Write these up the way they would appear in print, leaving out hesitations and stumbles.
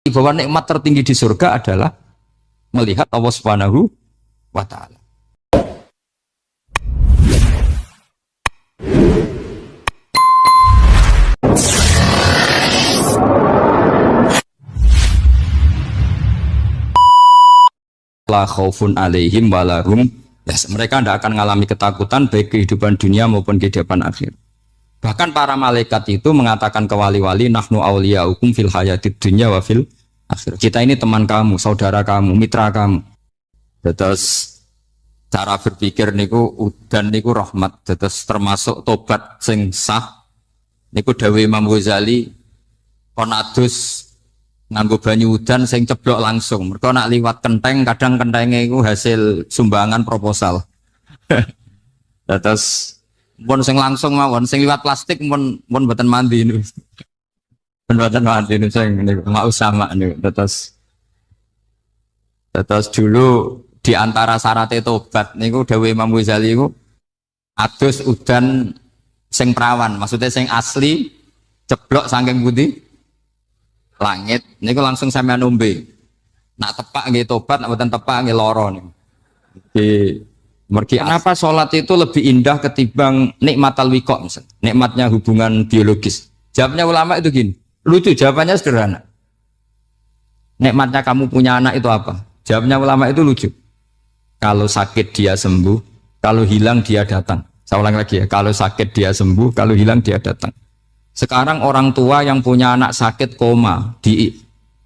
bahwa nikmat tertinggi di surga adalah melihat Allah Subhanahu wa taala. La khaufun alaihim walahum yahzanun. Mereka tidak akan mengalami ketakutan baik kehidupan dunia maupun kehidupan akhir. Bahkan para malaikat itu mengatakan ke wali-wali, nahnu awliyaukum fil hayatid dunya wa fil akhir. Kita ini teman kamu, saudara kamu, mitra kamu. Terus cara berpikir niku udan niku rahmat. Terus termasuk tobat sing sah. Niku dawuh Imam Ghazali konadus nganggo banyu udan sing ceblok langsung. Mereka nak liwat kenteng, kadang kentenge iku hasil sumbangan proposal. Terus pun sing langsung mawon, sing liwat plastik pun mboten mandi niku. Pun mboten mandi niku sing niku mau sama niku. Terus dulu di antara syarat tobat niku dawuh Imam Ghazali niku adus udan sing perawan, maksudnya sing asli ceblok saking putih langit niku langsung sampean nombe. Nak tepak nggih tobat, nak mboten tepak nggih lara niku. Kenapa sholat itu lebih indah ketimbang nikmatal wiqa misalnya, nikmatnya hubungan biologis? Jawabnya ulama itu gini, lucu jawabannya sederhana. Nikmatnya kamu punya anak itu apa? Jawabnya ulama itu lucu. Kalau sakit dia sembuh, kalau hilang dia datang. Saya ulang lagi ya, kalau sakit dia sembuh, kalau hilang dia datang. Sekarang orang tua yang punya anak sakit koma di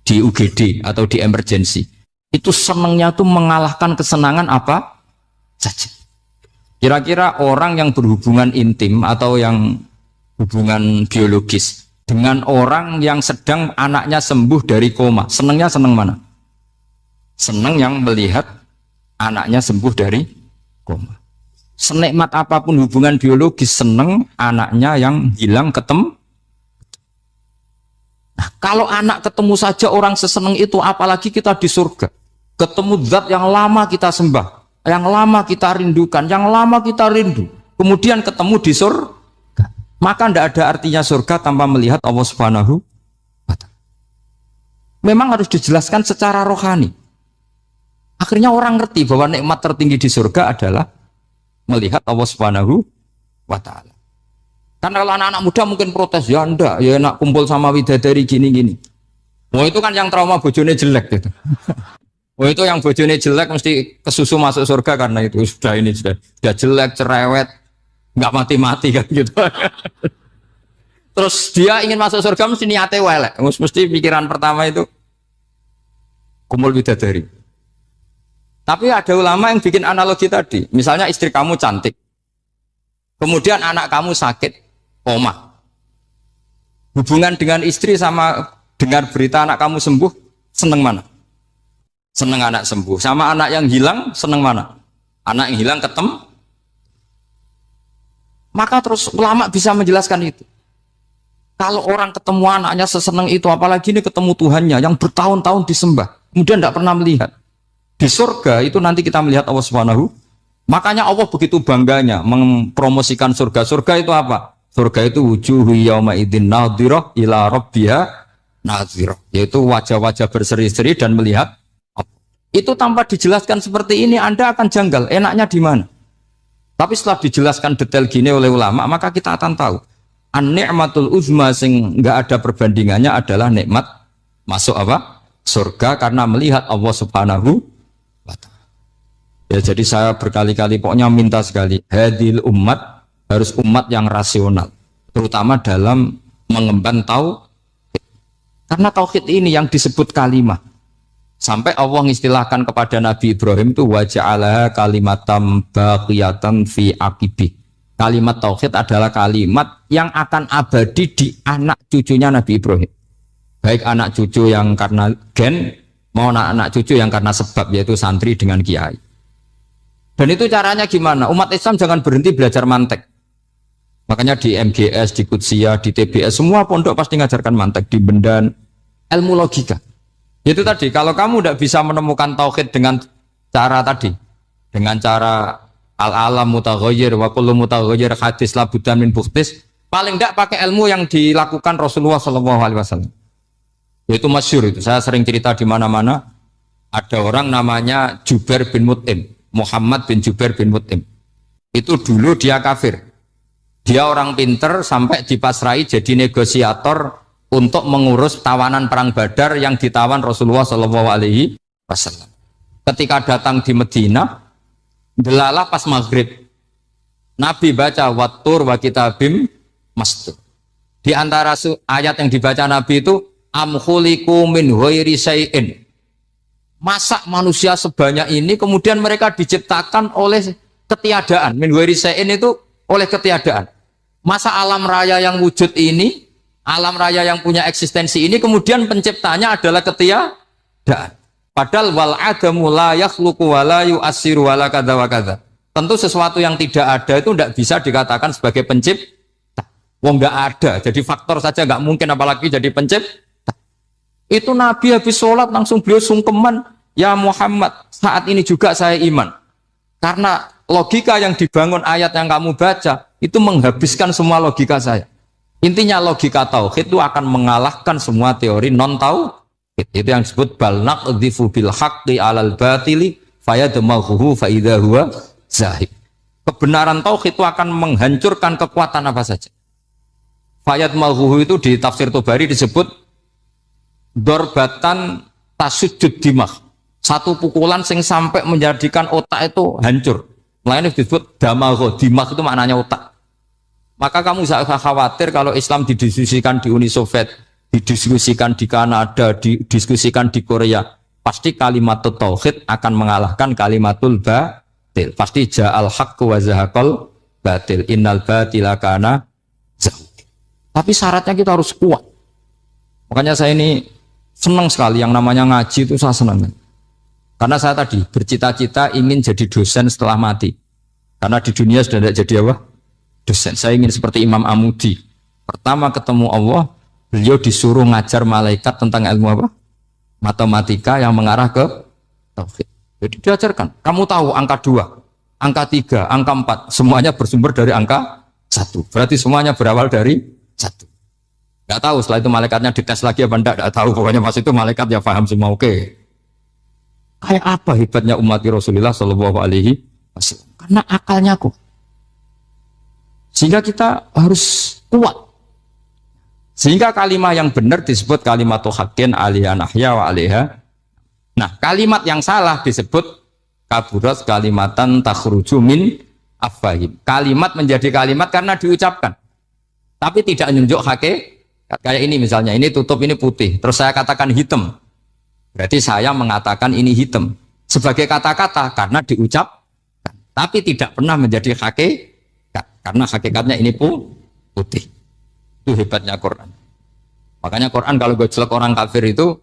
UGD atau di emergency, itu senangnya tuh mengalahkan kesenangan apa saja. Kira-kira orang yang berhubungan intim atau yang hubungan biologis dengan orang yang sedang anaknya sembuh dari koma, senangnya senang mana? Senang yang melihat anaknya sembuh dari koma. Senikmat apapun hubungan biologis, senang anaknya yang hilang ketemu. Nah, kalau anak ketemu saja orang seseneng itu, apalagi kita di surga. Ketemu zat yang lama kita sembah, yang lama kita rindukan, yang lama kita rindu. Kemudian ketemu di surga. Maka tidak ada artinya surga tanpa melihat Allah Subhanahu wa ta'ala. Memang harus dijelaskan secara rohani. Akhirnya orang ngerti bahwa nikmat tertinggi di surga adalah melihat Allah Subhanahu wa ta'ala. Karena kalau anak-anak muda mungkin protes, ya enggak, ya enak kumpul sama widadari gini-gini. Wah itu kan yang trauma bojone jelek gitu. Wah itu yang bojone jelek mesti kesusu masuk surga karena itu sudah jelek, cerewet, nggak mati-mati kan gitu. Terus dia ingin masuk surga mesti niatnya welek, mesti pikiran pertama itu kumpul widadari. Tapi ada ulama yang bikin analogi tadi, misalnya istri kamu cantik, kemudian anak kamu sakit, koma. Hubungan dengan istri sama dengar berita anak kamu sembuh, seneng mana? Seneng anak sembuh. Sama anak yang hilang, seneng mana? Anak yang hilang ketemu. Maka terus ulama bisa menjelaskan itu. Kalau orang ketemu anaknya seseneng itu, apalagi ini ketemu Tuhannya yang bertahun-tahun disembah, kemudian tidak pernah melihat. Di surga itu nanti kita melihat Allah Subhanahu. Makanya Allah begitu bangganya mempromosikan surga. Surga itu apa? Surga itu wujuhu yauma idzin nadhirah ila rabbiha nadhirah, yaitu wajah-wajah berseri-seri dan melihat. Itu tanpa dijelaskan seperti ini Anda akan janggal, enaknya di mana? Tapi setelah dijelaskan detail gini oleh ulama, maka kita akan tahu an-ni'matul uzma sing enggak ada perbandingannya adalah nikmat masuk apa? Surga karena melihat Allah Subhanahu wa ta'ala. Ya jadi saya berkali-kali pokoknya minta sekali, hadil umat harus umat yang rasional, terutama dalam mengemban tauhid. Karena tauhid ini yang disebut kalimah. Sampai Allah mengistilahkan kepada Nabi Ibrahim itu waja'alaha kalimatam baqiyatan fi aqibi. Kalimat tauhid adalah kalimat yang akan abadi di anak cucunya Nabi Ibrahim. Baik anak cucu yang karena gen, mau anak cucu yang karena sebab, yaitu santri dengan kiai. Dan itu caranya gimana? Umat Islam jangan berhenti belajar mantek. Makanya di MGS, di Qudsiyah, di TBS, semua pondok pasti ngajarkan mantek, di Bendan, ilmu logika. Itu tadi, kalau kamu tidak bisa menemukan tauhid dengan cara tadi, dengan cara al-alam mutaghayyir wa kullu mutaghayyir hadis la budda min buhtis, paling tidak pakai ilmu yang dilakukan Rasulullah SAW. Itu masyhur itu. Saya sering cerita di mana-mana. Ada orang namanya Jubair bin Mut'im, Muhammad bin Jubair bin Mut'im. Itu dulu dia kafir. Dia orang pinter sampai dipasrai jadi negosiator untuk mengurus tawanan perang Badar yang ditawan Rasulullah SAW. Ketika datang di Medina, delalah pas maghrib, Nabi baca wattur wa kitabim mastur. Di antara ayat yang dibaca Nabi itu am khuliqu min ghairi syai'in. Masa manusia sebanyak ini kemudian mereka diciptakan oleh ketiadaan. Min ghairi syai'in itu oleh ketiadaan. Masa alam raya yang wujud ini, alam raya yang punya eksistensi ini kemudian penciptanya adalah ketiadaan. Padahal wal adamu la yakhluqu wa la yu'assiru wa la kadza wa kadza. Tentu sesuatu yang tidak ada itu tidak bisa dikatakan sebagai pencipta. Wong nggak ada, jadi faktor saja nggak mungkin apalagi jadi pencipta. Itu Nabi habis sholat langsung beliau sungkeman, ya Muhammad, saat ini juga saya iman. Karena logika yang dibangun ayat yang kamu baca itu menghabiskan semua logika saya. Intinya logika tauhid itu akan mengalahkan semua teori non tauhid. Itu yang disebut bal naqdhifu bil haqqi 'alal batili fayadmaghuhu fa idza huwa zahib. Kebenaran tauhid itu akan menghancurkan kekuatan apa saja. Fayadmaghuhu itu di tafsir Tobari disebut dorbatan tasujud dimah, satu pukulan sing sampai menjadikan otak itu hancur. Lainnya disebut damagho, dimah itu maknanya otak. Maka kamu jangan khawatir kalau Islam didiskusikan di Uni Soviet, didiskusikan di Kanada, didiskusikan di Korea, pasti kalimat tauhid akan mengalahkan kalimatul batil. Pasti ja'al haqqu wa zahaqal batil, innal batila kana zahuq. Tapi syaratnya kita harus kuat. Makanya saya ini senang sekali yang namanya ngaji itu, saya senang. Karena saya tadi bercita-cita ingin jadi dosen setelah mati. Karena di dunia sudah tidak jadi apa? Dosen. Saya ingin seperti Imam Amudi. Pertama ketemu Allah, beliau disuruh ngajar malaikat tentang ilmu apa? Matematika yang mengarah ke tauhid. Jadi diajarkan. Kamu tahu angka 2, angka 3, angka 4, semuanya bersumber dari angka 1. Berarti semuanya berawal dari 1. Gak tahu setelah itu malaikatnya dites lagi apa enggak, gak tahu. Pokoknya pas itu malaikat ya paham semua. Oke. Kayak apa hebatnya umat Rasulullah Shallallahu Alaihi Wasallam? Karena akalnya kok. Sehingga kita harus kuat. Sehingga kalimat yang benar disebut kalimat haqqin alaiha nahya wa alaiha. Nah, kalimat yang salah disebut kaburat kalimatan takhruju min afwahim. Kalimat menjadi kalimat karena diucapkan, tapi tidak menunjuk hakikat. Kayak ini misalnya, ini tutup, ini putih, terus saya katakan hitam, berarti saya mengatakan ini hitam sebagai kata-kata karena diucapkan, tapi tidak pernah menjadi hakikat karena hakikatnya ini putih. Itu hebatnya Quran. Makanya Quran kalau gojlek orang kafir itu,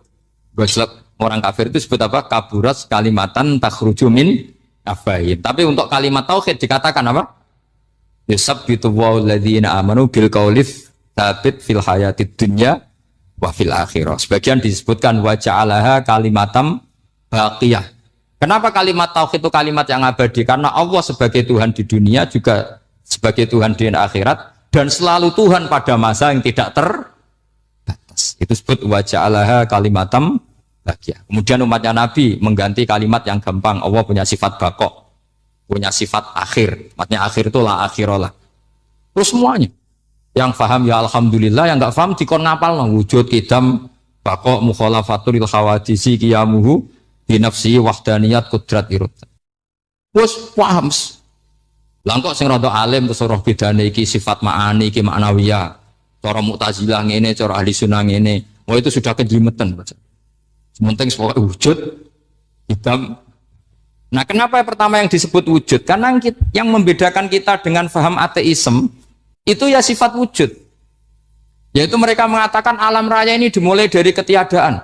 gojlek orang kafir itu disebut apa? Kaburas kalimatan takhruju min afwahim. Tapi untuk kalimat tauhid dikatakan apa? Yusabbitu walladzina amanu bil qaulif tsabit fil hayatid dunya wa fil akhirah. Sebagian disebutkan wa ja'alaha kalimatam baqiyah. Kenapa kalimat tauhid itu kalimat yang abadi? Karena Allah sebagai Tuhan di dunia juga sebagai Tuhan di akhirat, dan selalu Tuhan pada masa yang tidak terbatas. Itu disebut wa ja'alaha kalimatam baqiyah. Kemudian umatnya Nabi mengganti kalimat yang gampang. Allah punya sifat baqo, punya sifat akhir. Maksudnya akhir itu la akhirah. Terus semuanya. Yang paham ya alhamdulillah, yang enggak paham dikon ngapal wujud kidam baqo mukhalafatul khawadisi qiyamuhu bi nafsi wahdaniyat qudrat irad. Wes paham. Lah kok sing rada alim terus roh bedane iki sifat ma'ani iki maknawiyah. Cara Mu'tazilah ngene, cara ahli sunnah ngene. Wah itu sudah kejlimetan baca. Sementing wujud hitam. Nah, kenapa pertama yang disebut wujud? Karena yang membedakan kita dengan faham ateisme itu ya sifat wujud. Yaitu mereka mengatakan alam raya ini dimulai dari ketiadaan.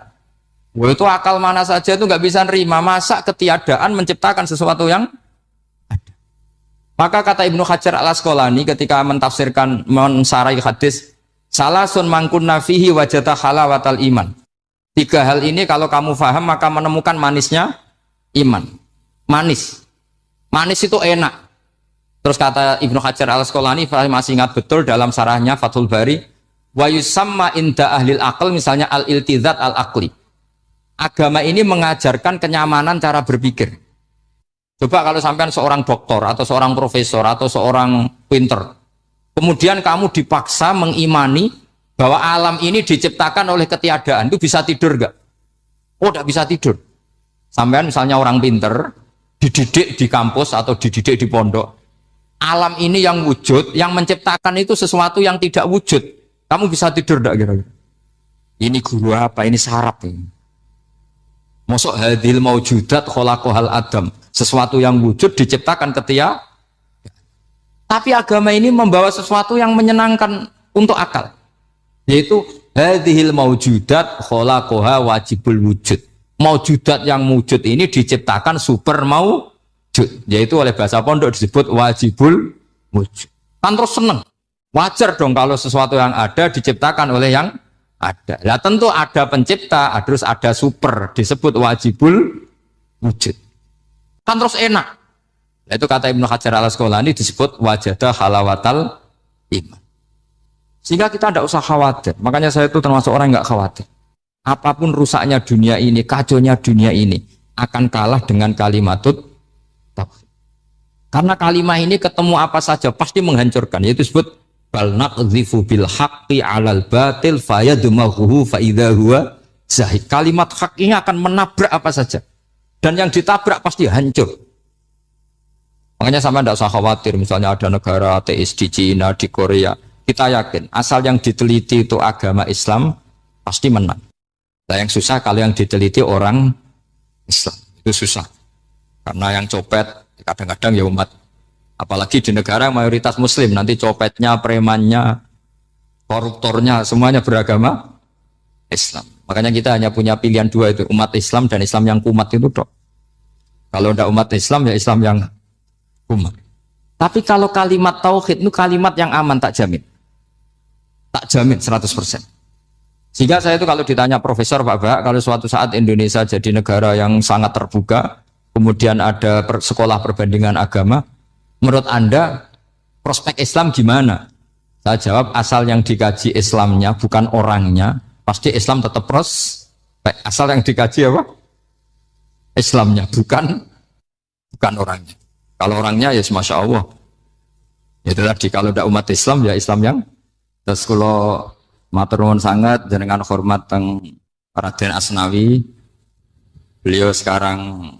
Wah itu akal mana saja itu nggak bisa nerima. Masa ketiadaan menciptakan sesuatu yang ada. Maka kata Ibnu Hajar al-Asqalani ketika mentafsirkan mensarai hadis salasun mangkunna fihi wajata halawatal iman. 3 hal ini kalau kamu faham maka menemukan manisnya iman. Manis itu enak. Terus kata Ibnu Hajar al-Asqalani, masih ingat betul dalam sarahnya Fathul Bari, Wa yusamma inda ahlil aql misalnya al-iltizat al-aqli. Agama ini mengajarkan kenyamanan cara berpikir. Coba kalau sampean seorang doktor atau seorang profesor atau seorang pinter, kemudian kamu dipaksa mengimani bahwa alam ini diciptakan oleh ketiadaan, itu bisa tidur gak? Oh, tidak bisa tidur. Sampean misalnya orang pinter, dididik di kampus atau dididik di pondok, alam ini yang wujud, yang menciptakan itu sesuatu yang tidak wujud. Kamu bisa tidur gak kira-kira? Ini guru apa? Ini sarap ini. Mosok hadil maujudat khalaqahal adam. Sesuatu yang wujud diciptakan ketia. Tapi agama ini membawa sesuatu yang menyenangkan untuk akal. Yaitu hadhil maujudat khalaqaha wajibul wujud. Maujudat yang wujud ini diciptakan super maujud. Yaitu oleh bahasa pondok disebut wajibul wujud. Kan terus seneng. Wajar dong kalau sesuatu yang ada diciptakan oleh yang ada. Nah tentu ada pencipta, terus ada super, disebut wajibul wujud. Kan terus enak. Nah, itu kata Ibnu Hajar al-Asqalani disebut wajadah halawatal iman. Sehingga kita tidak usah khawatir. Makanya saya itu termasuk orang yang nggak khawatir. Apapun rusaknya dunia ini, kacaunya dunia ini, akan kalah dengan kalimatut tauhid. Karena kalimat ini ketemu apa saja pasti menghancurkan. Yaitu disebut bal naqdhifu bil haqqi 'alal batil fayadmaghuhu fa idza huwa zahid. Kalimat hak ini akan menabrak apa saja. Dan yang ditabrak pasti hancur. Makanya sama tidak usah khawatir. Misalnya ada negara ateis di Cina, di Korea. Kita yakin asal yang diteliti itu agama Islam pasti menang. Nah yang susah kalau yang diteliti orang Islam. Itu susah. Karena yang copet kadang-kadang ya umat. Apalagi di negara mayoritas muslim. Nanti copetnya, premannya, koruptornya semuanya beragama Islam. Makanya kita hanya punya pilihan dua itu. Umat Islam dan Islam yang kumat itu dok. Kalau tidak umat Islam ya Islam yang kumat. Tapi kalau kalimat tauhid itu kalimat yang aman tak jamin. Tak jamin 100%. Sehingga saya itu kalau ditanya profesor Pak Bak, kalau suatu saat Indonesia jadi negara yang sangat terbuka, kemudian ada sekolah perbandingan agama, menurut Anda prospek Islam gimana? Saya jawab asal yang dikaji Islamnya bukan orangnya, pasti Islam tetap prospek. Asal yang dikaji apa? Islamnya bukan orangnya. Kalau orangnya ya Masya Allah. Itu tadi kalau tidak umat Islam ya Islam yang. Terus kalau matur nuwun sangat jenengan hormat teng Raden Asnawi. Beliau sekarang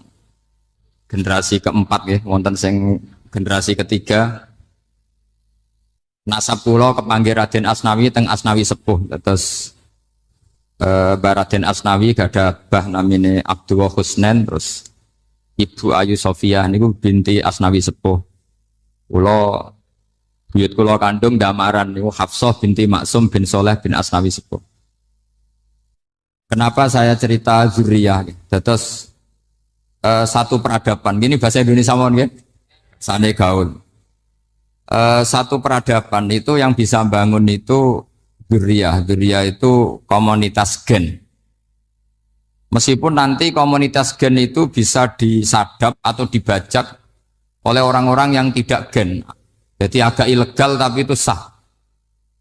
generasi keempat ya, wonten sing generasi ketiga. Nasab kula kepanggih Raden Asnawi teng Asnawi sepuh. Terus Raden Asnawi gak ada bah namine Abdullah Husnen, terus Ibu Ayu Sofia niku binti Asnawi sepuh. Kula buyut kula kandung damaran niku Hafsah binti Maksum bin Soleh bin Asnawi sepuh. Kenapa saya cerita zuriyah? Terus satu peradaban. Gini bahasa Indonesia mohon nggih. Sane gaul. Satu peradaban itu yang bisa bangun itu Dzurriyah itu komunitas gen. Meskipun nanti komunitas gen itu bisa disadap atau dibajak oleh orang-orang yang tidak gen. Jadi agak ilegal tapi itu sah.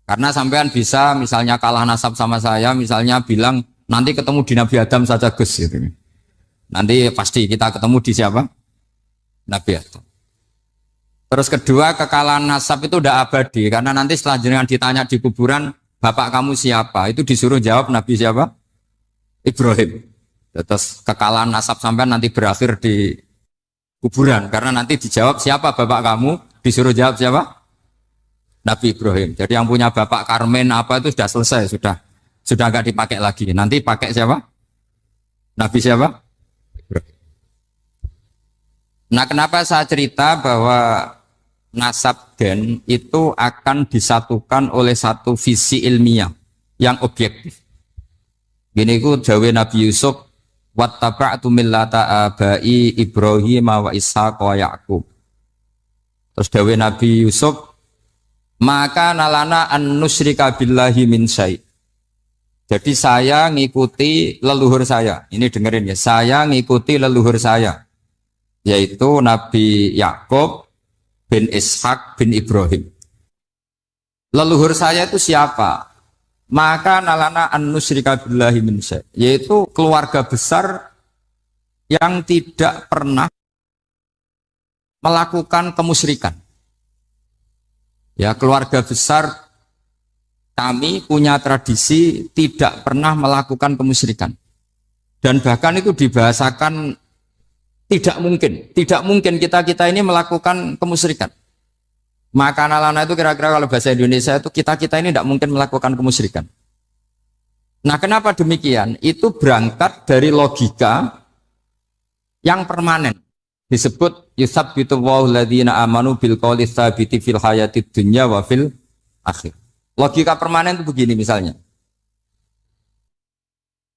Karena sampean bisa misalnya kalah nasab sama saya, misalnya bilang nanti ketemu di Nabi Adam saja Gus gitu. Nanti pasti kita ketemu di siapa? Nabi Adam. Terus kedua, kekalahan nasab itu udah abadi karena nanti setelah jenengan ditanya di kuburan, bapak kamu siapa? Itu disuruh jawab Nabi siapa? Ibrahim. Terus kekalahan nasab sampai nanti berakhir di kuburan karena nanti dijawab siapa bapak kamu? Disuruh jawab siapa? Nabi Ibrahim. Jadi yang punya bapak Karmen apa itu sudah selesai, sudah nggak dipakai lagi. Nanti pakai siapa? Nabi siapa? Ibrahim. Nah, kenapa saya cerita bahwa nasab gen itu akan disatukan oleh satu visi ilmiah yang objektif. Gini ku jawe Nabi Yusuf, wattaba'tu millata abai Ibrahim wa Ishaq wa Yaqub. Terus jawe Nabi Yusuf, maka nalana an nusyrika billahi min syai'. Jadi saya ngikuti leluhur saya. Ini dengerin ya, saya ngikuti leluhur saya, yaitu Nabi Yakub bin Ishak bin Ibrahim. Leluhur saya itu siapa? maka nalana an nusyrika billahi min syai', yaitu keluarga besar yang tidak pernah melakukan kemusyrikan. Ya, keluarga besar kami punya tradisi tidak pernah melakukan kemusyrikan. Dan bahkan itu dibahasakan tidak mungkin kita ini melakukan kemusyrikan. Maka nalana itu kira-kira kalau bahasa Indonesia itu kita ini tidak mungkin melakukan kemusyrikan. Nah, kenapa demikian? Itu berangkat dari logika yang permanen. Disebut yusabbitu Allahu alladziina aamanu bil qouli tsabiti fil hayatid dunya wa fil akhir. Logika permanen itu begini misalnya.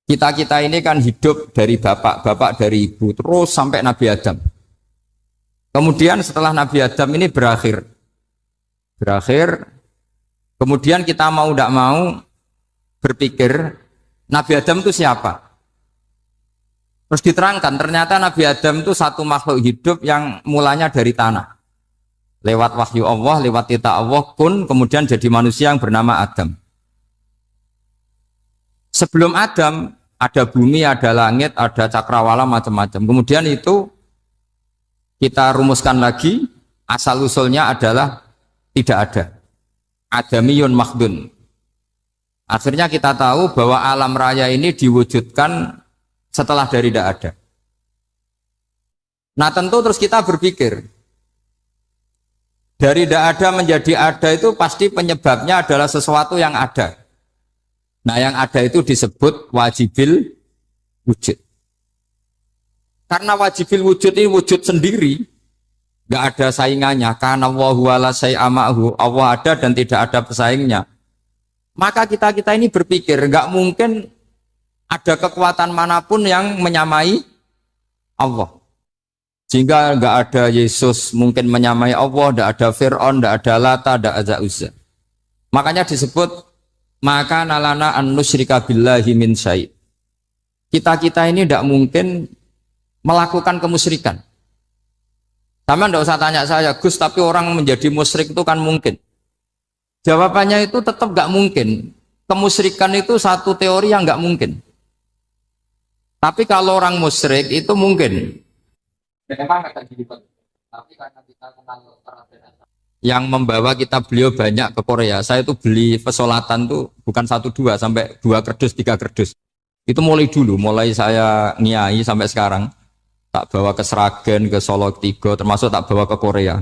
Kita ini kan hidup dari bapak dari ibu terus sampai Nabi Adam. Kemudian setelah Nabi Adam ini berakhir, kemudian kita mau tidak mau berpikir Nabi Adam itu siapa? Terus diterangkan ternyata Nabi Adam itu satu makhluk hidup yang mulanya dari tanah. Lewat wahyu Allah, lewat titah Allah kun, kemudian jadi manusia yang bernama Adam. Sebelum Adam ada bumi, ada langit, ada cakrawala, macam-macam. Kemudian itu kita rumuskan lagi, asal usulnya adalah tidak ada. Adamiyun makhdun. Akhirnya kita tahu bahwa alam raya ini diwujudkan setelah dari tidak ada. Nah, tentu terus kita berpikir dari tidak ada menjadi ada itu pasti penyebabnya adalah sesuatu yang ada. Nah, yang ada itu disebut wajibil wujud. Karena wajibil wujud ini wujud sendiri, nggak ada saingannya. Karena Allah ada dan tidak ada pesaingnya. Maka kita ini berpikir nggak mungkin ada kekuatan manapun yang menyamai Allah. Sehingga nggak ada Yesus mungkin menyamai Allah, nggak ada Fir'aun, nggak ada Lata, nggak ada Uzza. Makanya disebut maka nalana an nusyrika billahi min syai'. Kita ini tidak mungkin melakukan kemusyrikan. Sama tidak usah tanya saya, Gus, tapi orang menjadi musyrik itu kan mungkin. Jawabannya itu tetap nggak mungkin. Kemusyrikan itu satu teori yang nggak mungkin. Tapi kalau orang musyrik itu mungkin. Yang membawa kita beliau banyak ke Korea. Saya itu beli pesolatan tuh bukan 1-2 sampai 2 kerdus, 3 kerdus. Itu mulai saya ngiai sampai sekarang. Tak bawa ke Sragen, ke Solo 3, termasuk tak bawa ke Korea.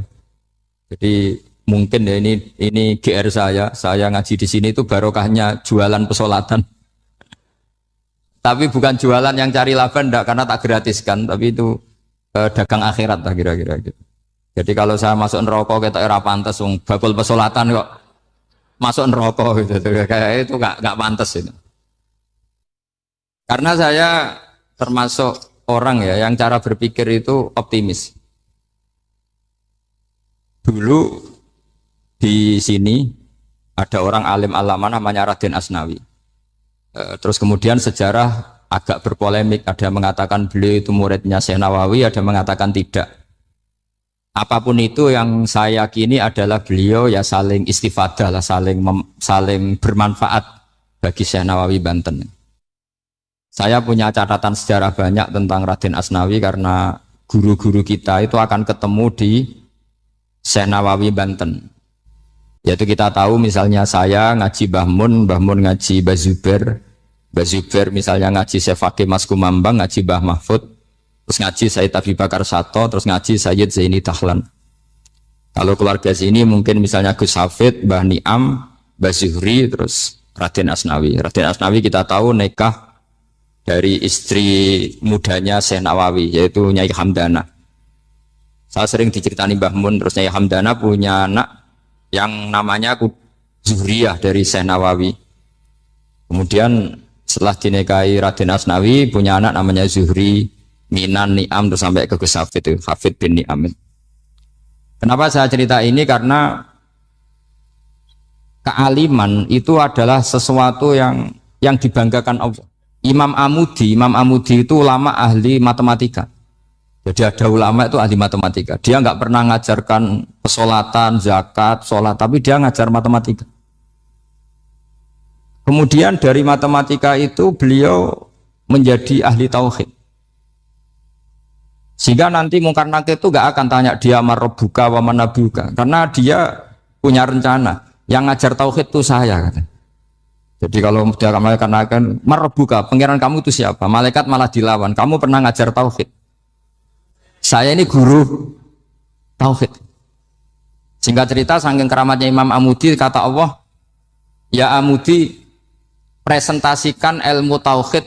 Jadi mungkin ya ini GR saya ngaji di sini itu barokahnya jualan pesolatan. Tapi bukan jualan yang cari laba enggak, karena tak gratiskan, tapi itu dagang akhirat lah kira-kira gitu. Jadi kalau saya masuk neraka kita era pantas bakul pesolatan kok masuk neraka gitu. Kayak itu enggak pantas itu. Karena saya termasuk orang ya yang cara berpikir itu optimis. Dulu di sini ada orang alim alama namanya Raden Asnawi. Terus kemudian sejarah agak berpolemik, ada yang mengatakan beliau itu muridnya Syekh Nawawi, ada yang mengatakan tidak. Apapun itu yang saya yakini adalah beliau ya saling istifadah lah, saling bermanfaat bagi Syekh Nawawi Banten. Saya punya catatan sejarah banyak tentang Raden Asnawi karena guru-guru kita itu akan ketemu di Syekh Nawawi Banten. Yaitu kita tahu misalnya saya ngaji Mbah Mun ngaji Mbah Zubair misalnya ngaji Syekh Fakih Mas Kumambang, ngaji Mbah Mahfud, terus ngaji Sayyid Abi Bakar Sato, terus ngaji Sayyid Zaini Dahlan. Kalau keluarga sini mungkin misalnya Gus Hafid, Mbah Niam, Mbah Zuhri, terus Raden Asnawi. Raden Asnawi kita tahu nikah dari istri mudanya Syekh Nawawi, yaitu Nyai Hamdana. Saya sering diceritani Mbah Mun, terus Nyai Hamdana punya anak yang namanya Zuhriyah dari Syekh Nawawi. Kemudian setelah dinikahi Raden Asnawi punya anak namanya Zuhri, Minan, Niam, terus sampai ke Gus Hafid itu, Hafid bin Niam. Kenapa saya cerita ini? Karena kealiman itu adalah sesuatu yang dibanggakan Allah. Imam Amudi itu ulama ahli matematika. Jadi ada ulama itu ahli matematika. Dia nggak pernah ngajarkan pesolatan, zakat, sholat, tapi dia ngajar matematika. Kemudian dari matematika itu beliau menjadi ahli tauhid. Sehingga nanti Mungkar Nakir itu gak akan tanya dia marabbuka wa manabuka, karena dia punya rencana. Yang ngajar tauhid itu saya, kata. Jadi kalau dia malaikat akan marabbuka, pangeran kamu itu siapa? Malaikat malah dilawan. Kamu pernah ngajar tauhid? Saya ini guru tauhid. Singkat cerita, saking keramatnya Imam Amudi, kata Allah, ya Amudi, presentasikan ilmu tauhid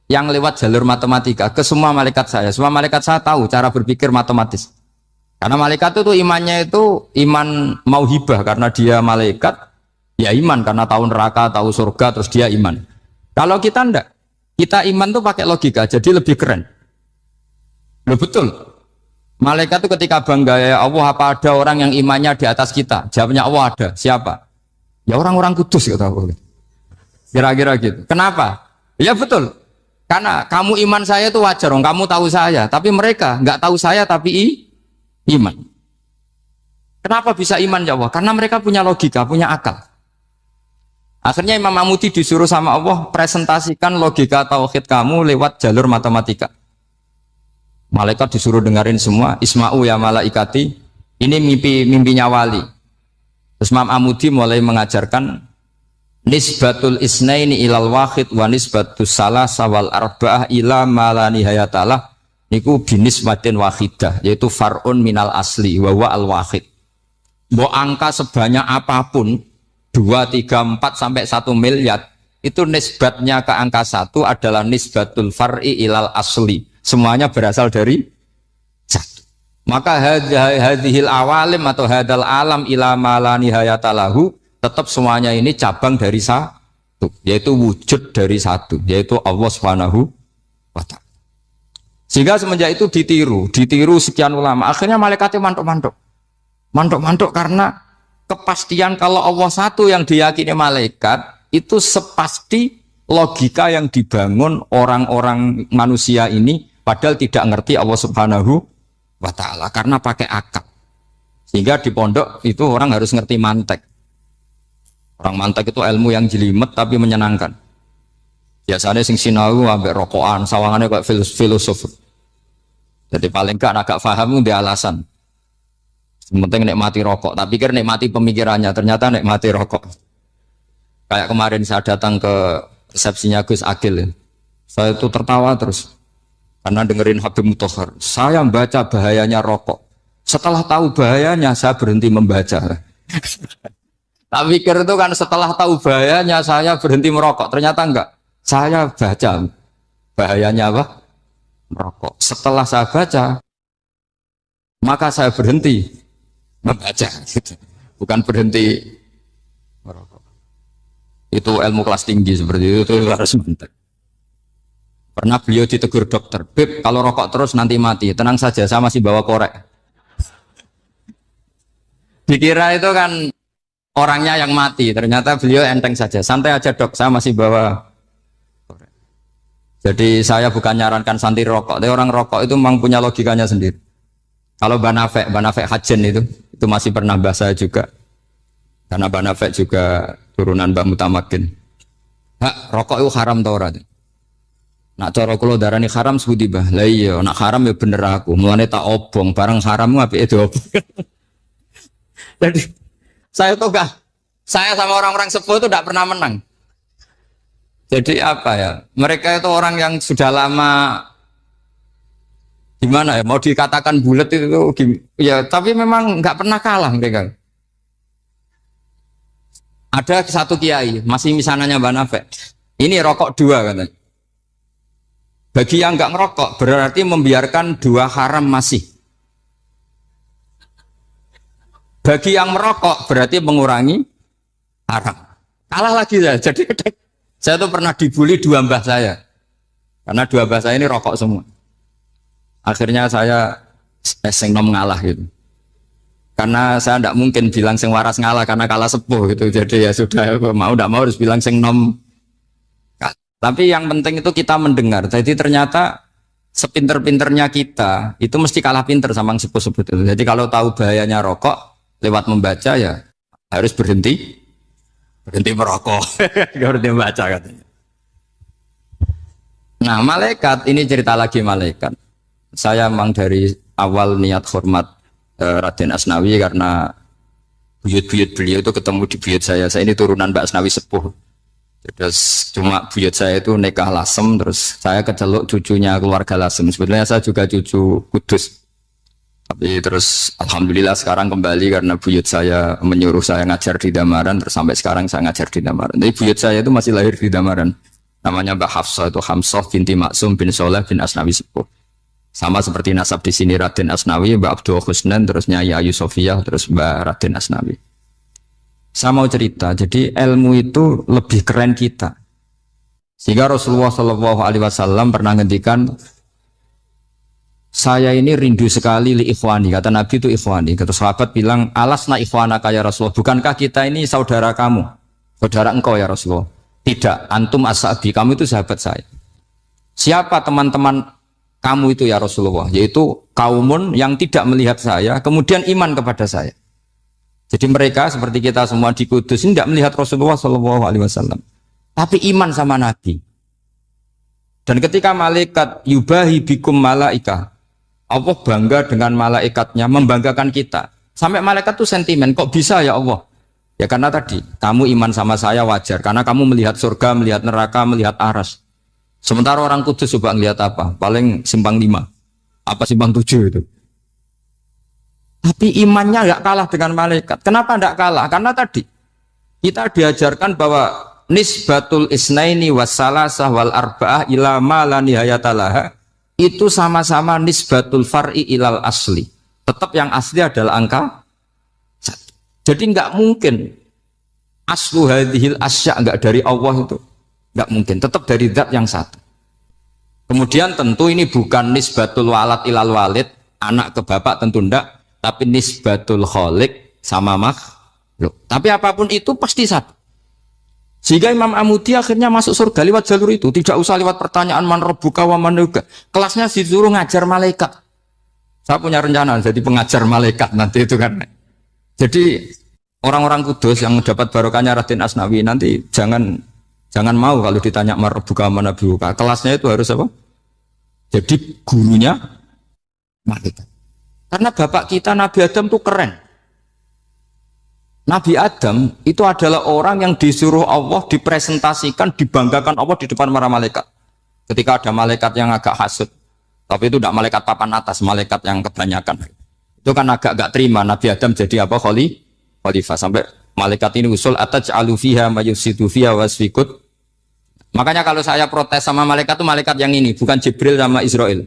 yang lewat jalur matematika ke semua malaikat saya. Semua malaikat saya tahu cara berpikir matematis. Karena malaikat itu imannya itu iman mauhibah, karena dia malaikat, ya iman karena tahu neraka, tahu surga, terus dia iman. Kalau kita enggak, kita iman tuh pakai logika, jadi lebih keren. Loh betul. Malaikat itu ketika bangga, ya Allah, apa ada orang yang imannya di atas kita? Jawabnya Allah ada. Siapa? Ya orang-orang kudus, kata Allah. Kira-kira gitu. Kenapa? Ya betul. Karena kamu iman saya itu wajar, kamu tahu saya, tapi mereka nggak tahu saya tapi iman. Kenapa bisa iman ya Allah? Karena mereka punya logika, punya akal. Akhirnya Imam Amudi disuruh sama Allah presentasikan logika tauhid kamu lewat jalur matematika. Malaikat disuruh dengerin semua, Isma'u ya malaikati, ini mimpinya wali. Terus Imam Amudi mulai mengajarkan nisbatul isnaini ilal wahid wa nisbatus salasa wal arba'ah ila ma la nihayatalah niku binisbatin wahidah, yaitu far'un minal asli wa huwa al wahid. Mbok angka sebanyak apapun 2, 3, 4 sampai 1 miliar itu nisbatnya ke angka 1 adalah nisbatul far'i ilal asli. Semuanya berasal dari 1. Maka hadhil awalim atau hadal alam ila ma la nihayatalahu, tetap semuanya ini cabang dari 1, yaitu wujud dari 1, yaitu Allah Subhanahu wa ta'ala. Sehingga semenjak itu ditiru sekian ulama. Akhirnya malaikatnya mantuk karena kepastian kalau Allah 1 yang diyakini malaikat itu sepasti logika yang dibangun orang-orang manusia ini, padahal tidak ngerti Allah Subhanahu wa ta'ala karena pakai akal. Sehingga di pondok itu orang harus ngerti mantek. Orang mantek itu ilmu yang jelimet tapi menyenangkan. Biasanya sing sinau ambek rokokan, sawangannya kayak filosof. Jadi paling gak agak paham dia alasan. Penting nikmati rokok, tapi pikir nikmati pemikirannya, ternyata nikmati rokok. Kayak kemarin saya datang ke resepsinya Gus Agil, saya itu tertawa terus karena dengerin Habib Mutahar. Saya membaca bahayanya rokok. Setelah tahu bahayanya, saya berhenti membaca. Tak pikir itu kan setelah tahu bahayanya saya berhenti merokok. Ternyata enggak. Saya baca bahayanya apa? Merokok. Setelah saya baca, maka saya berhenti membaca. Bukan berhenti merokok. Itu ilmu kelas tinggi seperti itu harus mantap. Pernah beliau ditegur dokter, Beb, kalau rokok terus nanti mati. Tenang saja, saya masih bawa korek. Dikira itu kan orangnya yang mati, ternyata beliau enteng saja. Santai aja dok, saya masih bawa. Jadi saya bukan nyarankan santai rokok, tapi orang rokok itu memang punya logikanya sendiri. Kalau Banafek Hajen itu masih pernah bahas saya juga. Karena Banafek juga turunan Mbah Mutamakin. Hak, rokok itu haram tau ora? Nak cara kula darani haram sebuti bah. Lah iya, nak haram ya bener aku. Mulane tak obong, barang haram apike diobong. Jadi saya tuh saya sama orang-orang sepuh itu tidak pernah menang. Jadi apa ya? Mereka itu orang yang sudah lama gimana ya? Mau dikatakan bulat itu ya, tapi memang nggak pernah kalah mereka. Ada satu kiai, masih misalnya Banafek. Ini rokok 2 katanya. Bagi yang nggak ngerokok berarti membiarkan 2 haram masih. Bagi yang merokok berarti mengurangi haram. Kalah lagi ya. Jadi saya tuh pernah dibully 2 mbah saya. Karena 2 mbah saya ini rokok semua. Akhirnya saya sing nom ngalah gitu. Karena saya tidak mungkin bilang sing waras ngalah karena kalah sepuh gitu. Jadi ya sudah, mau tidak mau harus bilang sing nom. Tapi yang penting itu kita mendengar. Jadi ternyata sepinter-pinternya kita itu mesti kalah pinter sama yang sepuh-sepuh itu. Jadi kalau tahu bahayanya rokok lewat membaca ya harus berhenti berhenti merokok, berhenti baca katanya. Nah malaikat ini cerita lagi malaikat. Saya memang dari awal niat hormat Raden Asnawi karena buyut-buyut beliau itu ketemu di buyut saya. Saya ini turunan Mbak Asnawi sepuh. Terus cuma buyut saya itu nikah Lasem, terus saya keceluk cucunya keluarga Lasem. Sebetulnya saya juga cucu Kudus. Tapi terus alhamdulillah sekarang kembali karena buyut saya menyuruh saya ngajar di Damaran, terus sampai sekarang saya ngajar di Damaran. Jadi buyut saya itu masih lahir di Damaran. Namanya Mbak Hafsah, itu Hamsah binti Maksum bin Soleh bin Asnawi Sepuh. Sama seperti nasab di sini Raden Asnawi, Mbak Abdul Husnan, terus Nyai Ayu Sofiyah, terus Mbak Raden Asnawi. Saya mau cerita, jadi ilmu itu lebih keren kita. Sehingga Rasulullah SAW pernah ngendikan, saya ini rindu sekali li ikhwani, kata Nabi itu ikhwani. Kata sahabat bilang, alasna ikhwanaka ya Rasulullah, bukankah kita ini saudara kamu, saudara engkau ya Rasulullah? Tidak, antum ashabi, kamu itu sahabat saya. Siapa teman-teman kamu itu ya Rasulullah? Yaitu kaumun yang tidak melihat saya, kemudian iman kepada saya. Jadi mereka seperti kita semua di Kudus ini tidak melihat Rasulullah SAW, tapi iman sama Nabi. Dan ketika malaikat yubahi bikum malaika, Allah bangga dengan malaikatnya, membanggakan kita. Sampai malaikat tuh sentimen, kok bisa ya Allah? Ya karena tadi, kamu iman sama saya wajar. Karena kamu melihat surga, melihat neraka, melihat aras. Sementara orang Kudus coba ngelihat apa? Paling simpang 5. Apa simpang 7 itu? Tapi imannya nggak kalah dengan malaikat. Kenapa nggak kalah? Karena tadi, kita diajarkan bahwa nisbatul isnaini wassalasah wal arba'ah ila ma la nihayatalaha itu sama-sama nisbatul far'i ilal asli. Tetap yang asli adalah angka 1. Jadi nggak mungkin aslu hadhil asya nggak dari Allah itu, nggak mungkin. Tetap dari zat yang satu. Kemudian tentu ini bukan nisbatul walad ilal walid, anak ke bapak tentu enggak, tapi nisbatul khaliq sama makhluk. Tapi apapun itu pasti satu. Sehingga Imam Amudi akhirnya masuk surga lewat jalur itu. Tidak usah lewat pertanyaan man rabbuka wa man nabiyyuka. Kelasnya disuruh ngajar malaikat. Saya punya rencana jadi pengajar malaikat nanti itu kan. Jadi orang-orang Kudus yang dapat barokahnya Raden Asnawi nanti jangan mau kalau ditanya man rabbuka wa man nabiyyuka. Kelasnya itu harus apa? Jadi gurunya malaikat. Karena bapak kita Nabi Adam itu keren. Nabi Adam itu adalah orang yang disuruh Allah dipresentasikan, dibanggakan Allah di depan para malaikat. Ketika ada malaikat yang agak hasut, tapi itu tidak malaikat papan atas, malaikat yang kebanyakan. Itu kan agak gak terima Nabi Adam jadi apa? Khalifah. Sampai malaikat ini usul ataj'alu fiha mayufsidu fiha wasfikut. Makanya kalau saya protes sama malaikat itu malaikat yang ini, bukan Jibril sama Israel.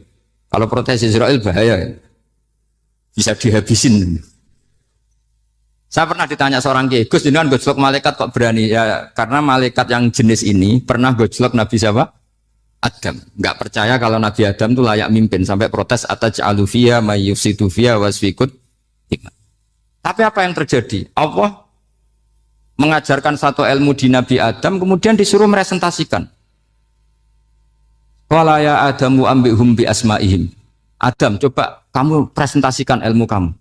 Kalau protes Israel bahaya, bisa dihabisin. Saya pernah ditanya seorang kiai, Gus, jenengan gojlok malaikat kok berani? Ya karena malaikat yang jenis ini pernah gojlok Nabi siapa? Adam. Nggak percaya kalau Nabi Adam itu layak mimpin, sampai protes ataj'alu fiha may yufsidu fiha wasfikut. Tapi apa yang terjadi? Allah mengajarkan satu ilmu di Nabi Adam, kemudian disuruh meresentasikan. Qala ya Adamu ambihum bi asma'ihim. Adam, coba kamu presentasikan ilmu kamu.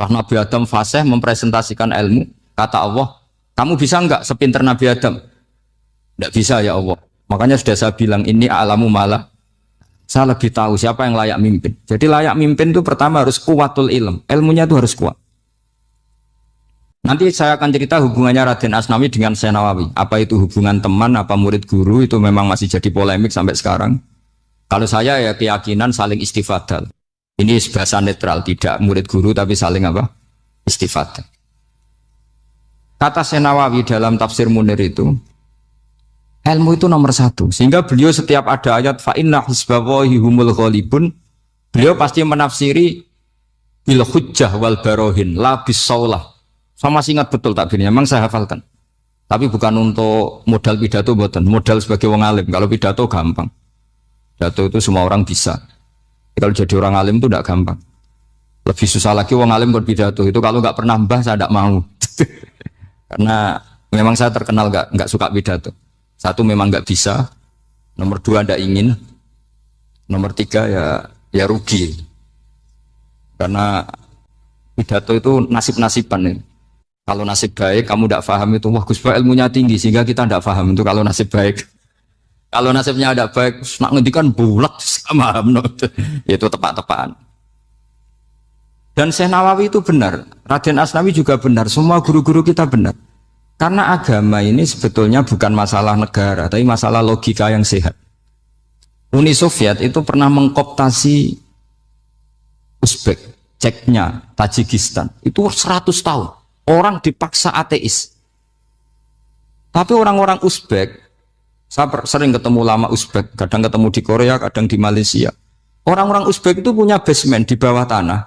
Karena Nabi Adam fasih mempresentasikan ilmu, kata Allah, kamu bisa enggak sepinter Nabi Adam? Enggak bisa ya Allah. Makanya sudah saya bilang, ini a'lamu malah, saya lebih tahu siapa yang layak mimpin. Jadi layak mimpin itu pertama harus kuwatul ilm, ilmunya itu harus kuat. Nanti saya akan cerita hubungannya Raden Asnawi dengan Syekh Nawawi. Apa itu hubungan teman, apa murid guru, itu memang masih jadi polemik sampai sekarang. Kalau saya ya keyakinan saling istifadah. Ini bahasa netral, tidak murid guru tapi saling apa? Istifadah. Kata Syekh Nawawi dalam tafsir Munir itu, ilmu itu nomor 1. Sehingga beliau setiap ada ayat fa inna hizballahi humul ghalibun, beliau pasti menafsiri bil hujjah wal barohin la bis saulah. Saya masih ingat betul takbirnya, memang saya hafalkan. Tapi bukan untuk modal pidato, bukan modal sebagai wong alim. Kalau pidato gampang. Pidato itu semua orang bisa. Kalau jadi orang alim itu tidak gampang. Lebih susah lagi wong alim berpidato. Itu kalau nggak pernah mbah saya tidak mau. Karena memang saya terkenal nggak suka pidato. Satu memang nggak bisa. Nomor 2 tidak ingin. Nomor 3 ya rugi. Karena pidato itu nasib-nasiban. Kalau nasib baik kamu tidak paham itu, wah Gus Bak ilmunya tinggi sehingga kita tidak paham itu kalau nasib baik. Kalau nasibnya ada baik, nak ngendikan bulat sama itu tepat-tepatan. Dan Syekh Nawawi itu benar, Raden Asnawi juga benar, semua guru-guru kita benar. Karena agama ini sebetulnya bukan masalah negara, tapi masalah logika yang sehat. Uni Soviet itu pernah mengkooptasi Uzbek, Ceknya, Tajikistan. Itu 100 tahun. Orang dipaksa ateis. Tapi orang-orang Uzbek, saya sering ketemu lama Uzbek, kadang ketemu di Korea, kadang di Malaysia. Orang-orang Uzbek itu punya basement di bawah tanah.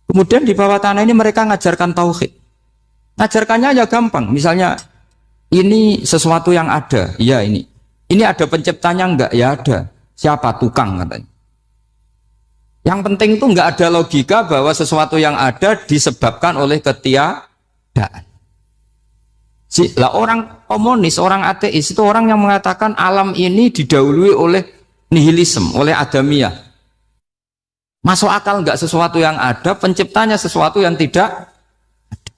Kemudian di bawah tanah ini mereka ngajarkan tauhid. Ngajarkannya ya gampang. Misalnya, ini sesuatu yang ada. Ya ini. Ini ada penciptanya enggak? Ya ada. Siapa? Tukang katanya. Yang penting itu enggak ada logika bahwa sesuatu yang ada disebabkan oleh ketiadaan. Lah orang komunis, orang ateis itu orang yang mengatakan alam ini didahului oleh nihilisme, oleh adamiyah. Masuk akal enggak sesuatu yang ada, penciptanya sesuatu yang tidak ada.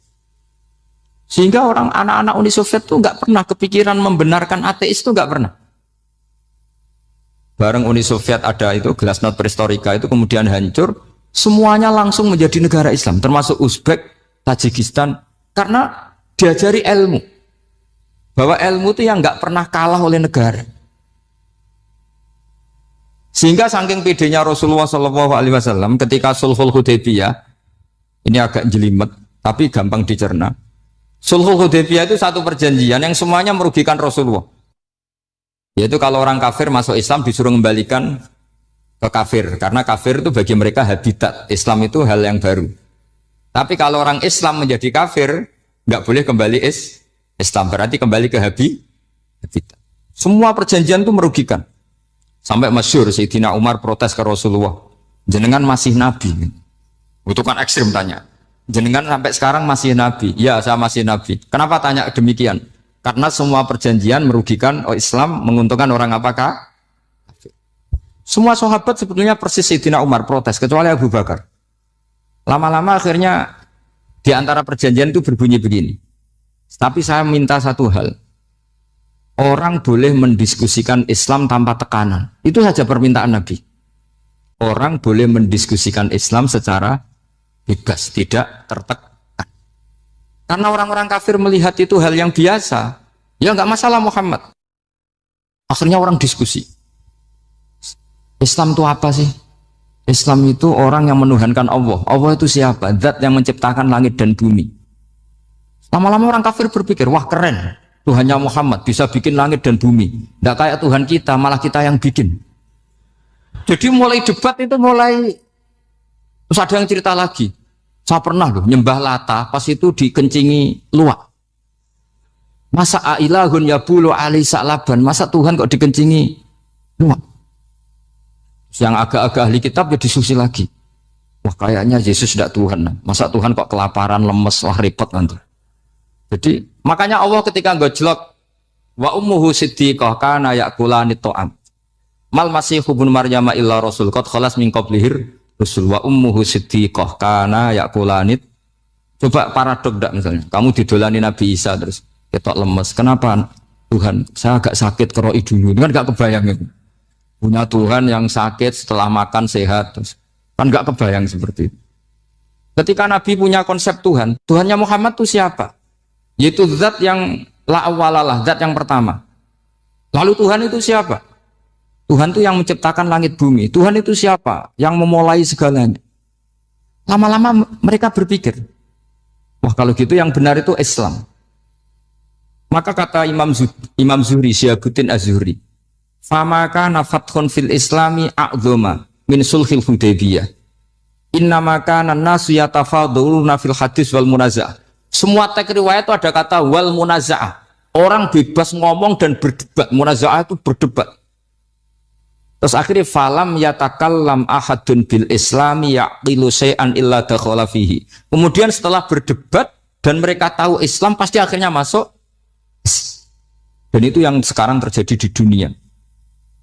Sehingga orang anak-anak Uni Soviet itu enggak pernah kepikiran membenarkan ateis itu enggak pernah. Bareng Uni Soviet ada itu Glasnost Perestroika itu kemudian hancur, semuanya langsung menjadi negara Islam, termasuk Uzbek, Tajikistan, karena diajari ilmu bahwa ilmu itu yang nggak pernah kalah oleh negara. Sehingga saking pedenya Rasulullah SAW ketika Sulhul Hudaybiyah, ini agak jelimet tapi gampang dicerna. Sulhul Hudaybiyah itu satu perjanjian yang semuanya merugikan Rasulullah. Yaitu kalau orang kafir masuk Islam disuruh kembalikan ke kafir, karena kafir itu bagi mereka habitat, Islam itu hal yang baru. Tapi kalau orang Islam menjadi kafir nggak boleh kembali Islam, berarti kembali ke habitat. Semua perjanjian itu merugikan. Sampai masyhur Sayyidina Umar protes ke Rasulullah, jenengan masih nabi. Itu kan ekstrim tanya. Jenengan sampai sekarang masih nabi. Ya, saya masih nabi. Kenapa tanya demikian? Karena semua perjanjian merugikan Islam, menguntungkan orang apakah? Semua sahabat sebetulnya persis Sayyidina Umar protes, kecuali Abu Bakar. Lama-lama akhirnya di antara perjanjian itu berbunyi begini. Tapi saya minta satu hal. Orang boleh mendiskusikan Islam tanpa tekanan. Itu saja permintaan Nabi. Orang boleh mendiskusikan Islam secara bebas, tidak tertekan. Karena orang-orang kafir melihat itu hal yang biasa. Ya nggak masalah Muhammad. Akhirnya orang diskusi. Islam itu apa sih? Islam itu orang yang menuhankan Allah. Allah itu siapa? Zat yang menciptakan langit dan bumi. Lama-lama orang kafir berpikir, wah keren. Tuhannya Muhammad bisa bikin langit dan bumi. Nggak kayak Tuhan kita, malah kita yang bikin. Jadi mulai debat itu mulai. Terus ada yang cerita lagi. Saya pernah loh nyembah Lata, pas itu dikencingi luwak. Masa ailahun yabulu ali sa'laban, masa Tuhan kok dikencingi luwak? Yang agak-agak ahli kitab ya diskusi lagi. Wah kayaknya Yesus tidak Tuhan. Masa Tuhan kok kelaparan, lemes, wah repot nanti. Jadi makanya Allah ketika gojlok wa ummuhu siddiqah kana yakulani ta'am. Mal masih ibnu Maryam illa rasul qad khalas min qablihir rusul wa ummuhu siddiqah kana yakulanit. Coba paradok enggak misalnya. Kamu didolani Nabi Isa terus ketok lemes. Kenapa Tuhan? Saya agak sakit keroi dulu. Kan enggak kebayang itu. Punya Tuhan yang sakit setelah makan sehat terus. Kan enggak kebayang seperti itu. Ketika Nabi punya konsep Tuhan, Tuhannya Muhammad itu siapa? Yaitu zat yang la awalalah, zat yang pertama. Lalu Tuhan itu siapa? Tuhan itu yang menciptakan langit bumi. Tuhan itu siapa? Yang memulai segalanya. Lama-lama mereka berpikir, wah kalau gitu yang benar itu Islam. Maka kata Imam Zuhri, Syihabuddin Az-Zuhri, famaka nafathun fil islami a'zoma min sulhil Hudaybiyah. Innama kana nasu yatafaduluna fil hadis wal munaza'ah. Semua teks riwayat itu ada kata wal munaza'ah. Orang bebas ngomong dan berdebat. Munaza'ah itu berdebat. Terus akhirnya falam yatakallam ahadun bil islami yaqilu syai'an illa dakhala fihi. Kemudian setelah berdebat dan mereka tahu Islam pasti akhirnya masuk. Dan itu yang sekarang terjadi di dunia.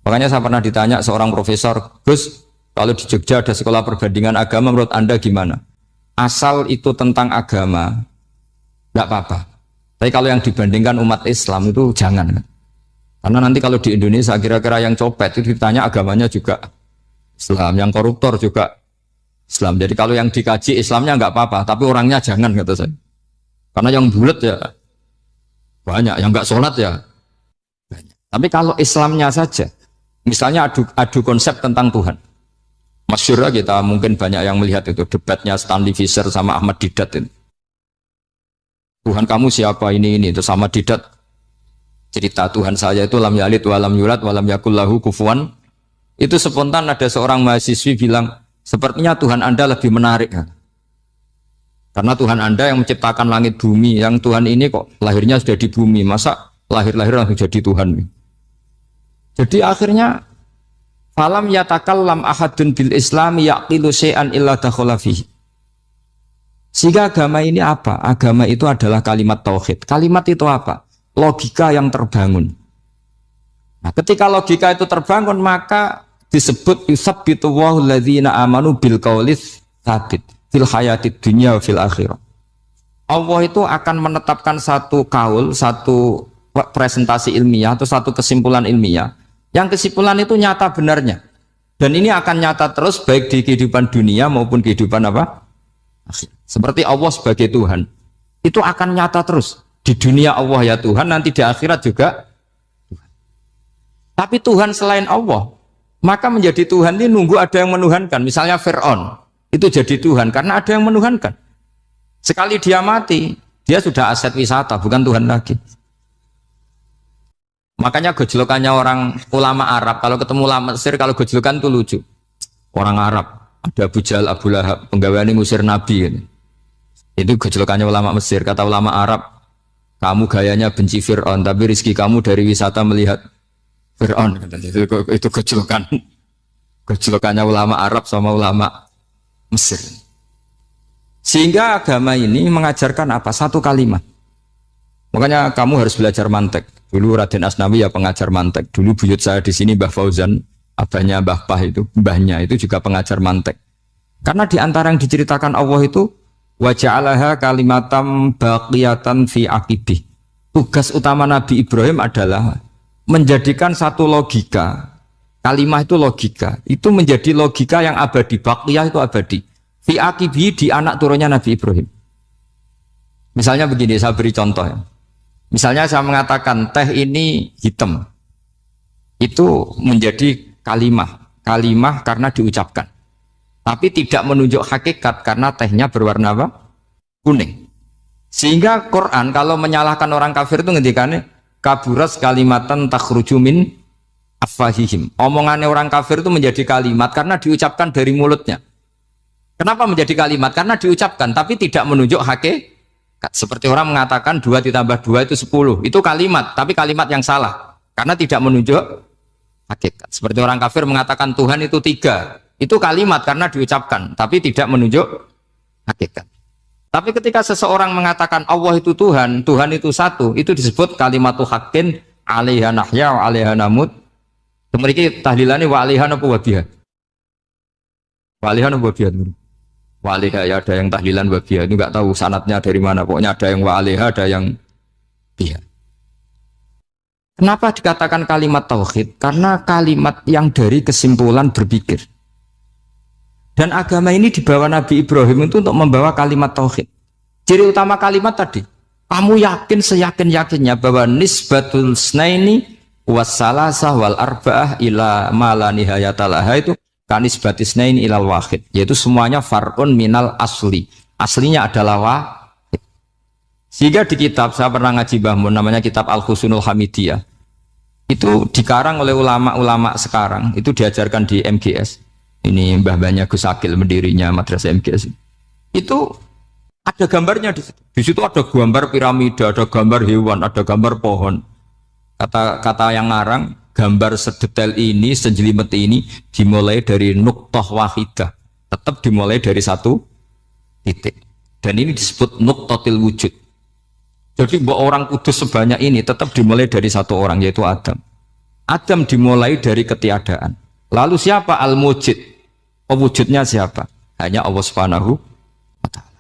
Makanya saya pernah ditanya seorang profesor, Gus, kalau di Jogja ada sekolah perbandingan agama menurut Anda gimana? Asal itu tentang agama, nggak apa-apa. Tapi kalau yang dibandingkan umat Islam itu jangan. Karena nanti kalau di Indonesia kira-kira yang copet itu ditanya agamanya juga Islam, yang koruptor juga Islam. Jadi kalau yang dikaji Islamnya nggak apa-apa, tapi orangnya jangan kata saya. Karena yang bulat ya banyak, yang nggak sholat ya banyak. Tapi kalau Islamnya saja, misalnya adu konsep tentang Tuhan. Masyhur kita mungkin banyak yang melihat itu debatnya Stanley Fischer sama Ahmad Didat itu. Tuhan kamu siapa ini itu sama Didat cerita Tuhan saya itu lam yalid walam yulad walam yakul lahu kufuwan. Itu spontan ada seorang mahasiswi bilang sepertinya Tuhan Anda lebih menarik kan? Karena Tuhan Anda yang menciptakan langit bumi, yang Tuhan ini kok lahirnya sudah di bumi, masa lahir-lahir langsung jadi Tuhan. Jadi akhirnya falam yatakallam ahadun bil islami yaqilu syai'an illa dakhala fihi. Sehingga agama ini apa? Agama itu adalah kalimat tauhid. Kalimat itu apa? Logika yang terbangun. Nah, ketika logika itu terbangun, maka disebut yusabbitu wahul ladzina amanu bil qaulis tsabit fil hayatid dunya wa fil akhirah. Allah itu akan menetapkan satu kaul, satu presentasi ilmiah atau satu kesimpulan ilmiah. Yang kesimpulan itu nyata benarnya. Dan ini akan nyata terus baik di kehidupan dunia maupun kehidupan apa? Seperti Allah sebagai Tuhan. Itu akan nyata terus. Di dunia Allah ya Tuhan, nanti di akhirat juga Tuhan. Tapi Tuhan selain Allah, maka menjadi Tuhan ini nunggu ada yang menuhankan. Misalnya Fir'aun, itu jadi Tuhan karena ada yang menuhankan. Sekali dia mati, dia sudah aset wisata, bukan Tuhan lagi. Makanya gejolokannya orang ulama Arab, kalau ketemu ulama Mesir, kalau gejolokan itu lucu. Orang Arab, ada Abu Jahal, Abu Lahab, penggaweane ngusir Nabi. Gitu. Itu gejolokannya ulama Mesir. Kata ulama Arab, kamu gayanya benci Fir'aun, tapi rizki kamu dari wisata melihat Fir'aun. Itu gejolokan. Gejolokannya ulama Arab sama ulama Mesir. Sehingga agama ini mengajarkan apa? Satu kalimat. Makanya kamu harus belajar mantek. Dulu Raden Asnawi ya pengajar mantek. Dulu buyut saya di sini Mbah Fauzan, abahnya Mbah Pah itu, mbahnya itu juga pengajar mantek. Karena di antara yang diceritakan Allah itu wa ja'alaha kalimatam baqiyatan fi aqibih. Tugas utama Nabi Ibrahim adalah menjadikan satu logika. Kalimah itu logika. Itu menjadi logika yang abadi. Baqiyah itu abadi. Fi aqibih di anak turunnya Nabi Ibrahim. Misalnya begini, saya beri contoh ya. Misalnya saya mengatakan teh ini hitam. Itu menjadi kalimah. Kalimah karena diucapkan. Tapi tidak menunjuk hakikat karena tehnya berwarna apa? Kuning. Sehingga Quran kalau menyalahkan orang kafir itu ngendikane kaburas kalimatan takhruju min afwahihim. Omongannya orang kafir itu menjadi kalimat karena diucapkan dari mulutnya. Kenapa menjadi kalimat? Karena diucapkan tapi tidak menunjuk hakikat. Seperti orang mengatakan 2 ditambah 2 itu 10. Itu kalimat, tapi kalimat yang salah. Karena tidak menunjuk hakikat. Seperti orang kafir mengatakan Tuhan itu 3. Itu kalimat karena diucapkan, tapi tidak menunjuk hakikat. Tapi ketika seseorang mengatakan Allah itu Tuhan, Tuhan itu satu, itu disebut kalimatu haqqin 'alaiha nahya wa 'alaiha namut. Mriki tahlilane wa 'alaiha napa wa biha? Wa 'alaiha napa biha? Wa 'alaiha ya ada yang tahlilan wa biha, itu enggak tahu sanadnya dari mana. Pokoknya ada yang wa 'alaiha, ada yang biha. Kenapa dikatakan kalimat tauhid? Karena kalimat yang dari kesimpulan berpikir. Dan agama ini dibawa Nabi Ibrahim itu untuk membawa kalimat tauhid. Ciri utama kalimat tadi, kamu yakin seyakin-yakinnya bahwa nisbatul snaini wassalasah wal arba'ah ila ma la nihayata laha itu kanisbati snaini ilal wahid, yaitu semuanya far'un minal asli. Aslinya adalah wahid. Sehingga di kitab, saya pernah ngaji Mbah Mun, namanya kitab Al-Husunul Hamidiyah. Itu dikarang oleh ulama-ulama sekarang, itu diajarkan di MGS. Ini mbah-mbahnya Gus Akil, pendirinya madrasah MGS. Itu ada gambarnya di situ. Di situ ada gambar piramida, ada gambar hewan, ada gambar pohon. Kata yang ngarang, gambar sedetail ini, sejelimet ini dimulai dari nuqtah wahidah. Tetap dimulai dari satu titik. Dan ini disebut nuqtatil wujud. Jadi bahwa orang kudus sebanyak ini tetap dimulai dari satu orang, yaitu Adam. Adam dimulai dari ketiadaan. Lalu siapa al-mujid? Pewujudnya siapa? Hanya Allah Subhanahu wa ta'ala.